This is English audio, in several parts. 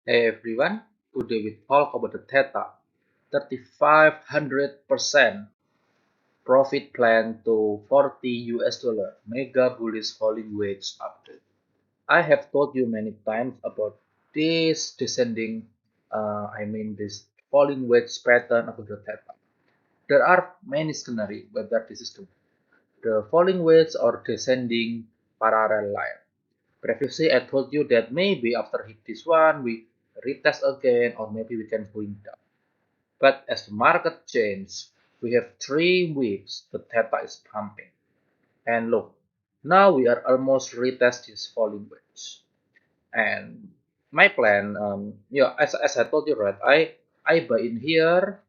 Hey everyone, today we talk about the Theta 3500% profit plan to 40 US dollar Mega Bullish falling wedge update. I have told you many times about this descending, this falling wedge pattern of the Theta. There are many scenarios whether this is the falling wedge or descending parallel line. Previously, I told you that maybe after hit this one, we retest again, or maybe we can going down. But as the market changes, we have 3 weeks the theta is pumping. And look, now we are almost retest this falling wedge. And my plan, as I told you, right, I buy in here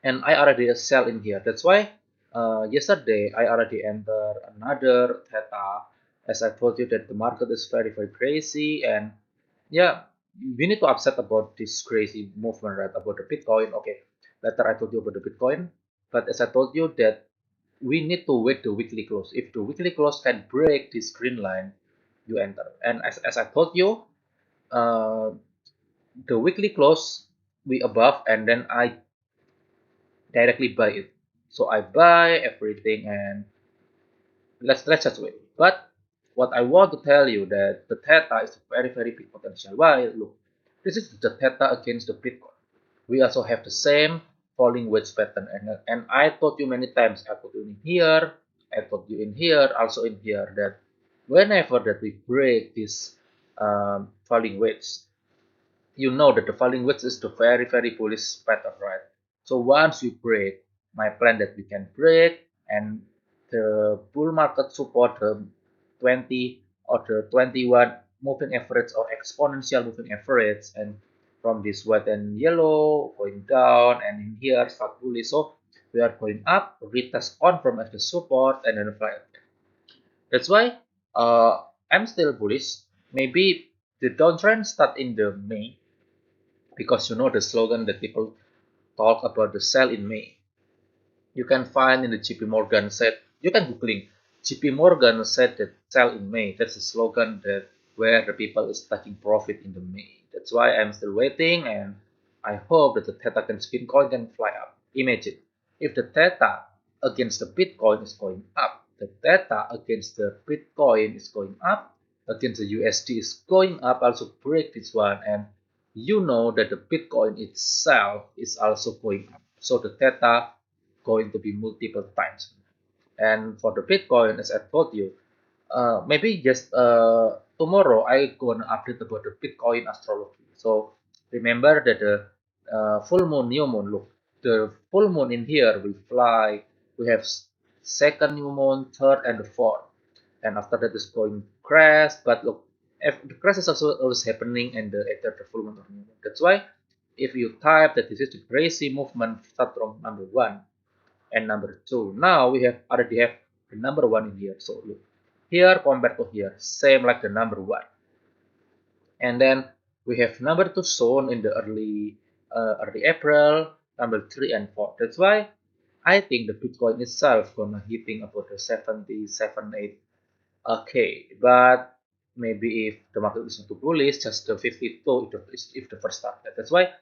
and I already sell in here. That's why yesterday I already entered another theta. As I told you that the market is very very crazy, and yeah, we need to upset about this crazy movement, right? About the Bitcoin. Okay, later I told you about the Bitcoin, but as I told you that we need to wait the weekly close. If the weekly close can break this green line, you enter. And as I told you, uh, the weekly close we above, and then I directly buy it. So I buy everything and let's just wait. But what I want to tell you that the theta is a very very big potential. Why? Look, this is the theta against the Bitcoin. We also have the same falling wedge pattern, and I told you many times. I told you in here, I told you in here, also in here that whenever that we break this falling wedge, you know that the falling wedge is the very very bullish pattern, right? So once we break, my plan that we can break and the bull market support the 20 or the 21 moving average or exponential moving average, and from this white and yellow going down and in here start bullish. So we are going up, retest confirm as the support and then fly up. That's why I'm still bullish. Maybe the downtrend start in the May, because you know the slogan that people talk about the sell in May. You can find in the JP Morgan said, you can googling JP Morgan said that sell in May. That's a slogan that where the people is taking profit in the May. That's why I'm still waiting, and I hope that the Theta can spin coin can fly up. Imagine if the Theta against the Bitcoin is going up, the Theta against the Bitcoin is going up, against the USD is going up, also break this one, and you know that the Bitcoin itself is also going up. So the Theta going to be multiple times. And for the Bitcoin, as I told you, maybe just tomorrow I gonna update about the Bitcoin astrology. So remember that the full moon, new moon. Look, the full moon in here we fly. We have second new moon, third, and the fourth. And after that is going crash. But look, if the crash is also always happening and the after the full moon or new moon. That's why if you type that this is the crazy movement start from number one and number two. Now we have already have the number one in here. So look, here compared to here, same like the number one. And then we have number two shown in the early April, number three and four. That's why I think the Bitcoin itself gonna hitting about the 77, 8 okay. But maybe if the market is not too bullish, just the 52 if the first target. That's why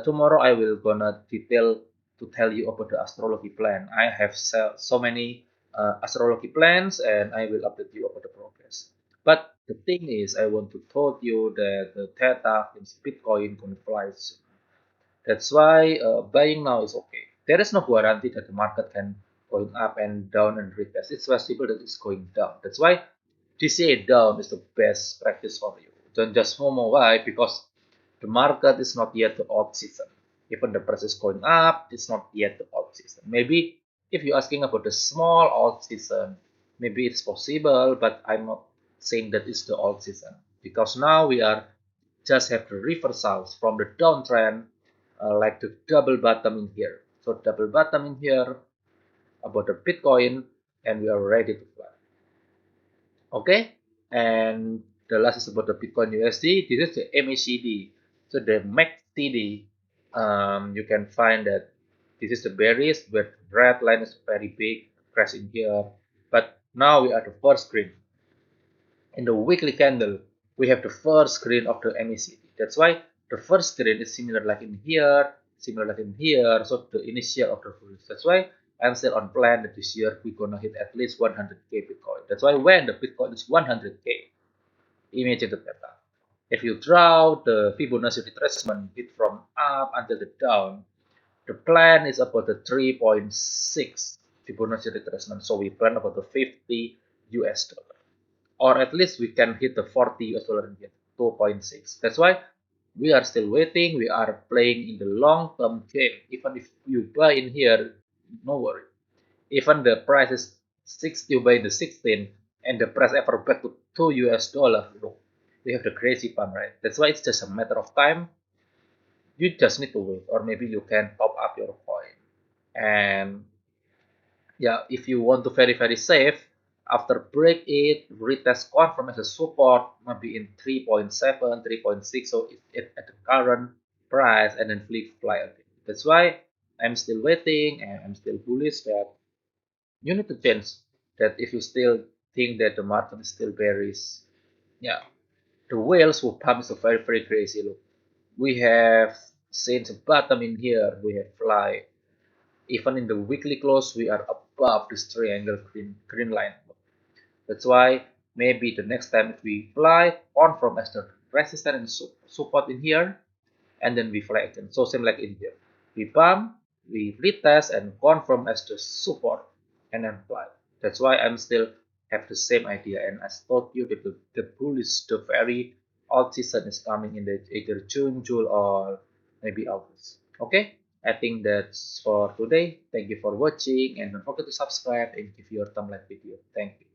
tomorrow I will gonna detail to tell you about the astrology plan. I have so many astrology plans, and I will update you about the progress. But the thing is, I want to told you that the Theta in Bitcoin can fly soon. That's why buying now is okay. There is no guarantee that the market can going up and down and retest. It's possible that it's going down. That's why DCA down is the best practice for you. Don't just FOMO. Why? Because the market is not yet the off season. Even the price is going up, it's not yet the off season. Maybe if you're asking about the small off season, maybe it's possible, but I'm not saying that it's the off season, because now we are just have the reversals from the downtrend, like the double bottom in here. So double bottom in here about the Bitcoin, and we are ready to fly. Okay, and the last is about the Bitcoin USD. This is the MACD. So the MACD, you can find that this is the bearish, where red line is very big, crash in here. But now we are the first screen. In the weekly candle, we have the first screen of the MACD. That's why The first green is similar like in here, similar like in here, so the initial of the bullish. That's why I'm still on plan that this year we're gonna hit at least 100k Bitcoin. That's why when the Bitcoin is 100k, imagine the pattern. If you draw the Fibonacci retracement hit from up until the down, the plan is about the 3.6 Fibonacci retracement. So we plan about the 50 US dollar, or at least we can hit the 40 US dollar and get 2.6. That's why we are still waiting. We are playing in the long term game. Even if you buy in here, no worry. Even the price is 60, you buy the 16, and the price ever back to 2 US dollar. Look, we have the crazy pump, right? That's why it's just a matter of time. You just need to wait, or maybe you can top up your coin. And yeah, if you want to very safe, after break it, retest confirm as a support, maybe in 3.7, 3.6, so it at the current price, and then flip fly again. That's why I'm still waiting, and I'm still bullish that you need to change that. If you still think that the market is still bearish, yeah, the whales will pump is very crazy. Look, we have seen the bottom in here, we have fly. Even in the weekly close, we are above this triangle green line. That's why maybe the next time if we fly, confirm as the resistance and support in here, and then we fly again. So same like in here. We pump, we retest and confirm as the support, and then fly. That's why I'm still have the same idea. And as told you that the bullish, the very old season is coming in the either June, July, or maybe August. Okay, I think that's for today. Thank you for watching, and don't forget to subscribe and give your thumb like video. Thank you.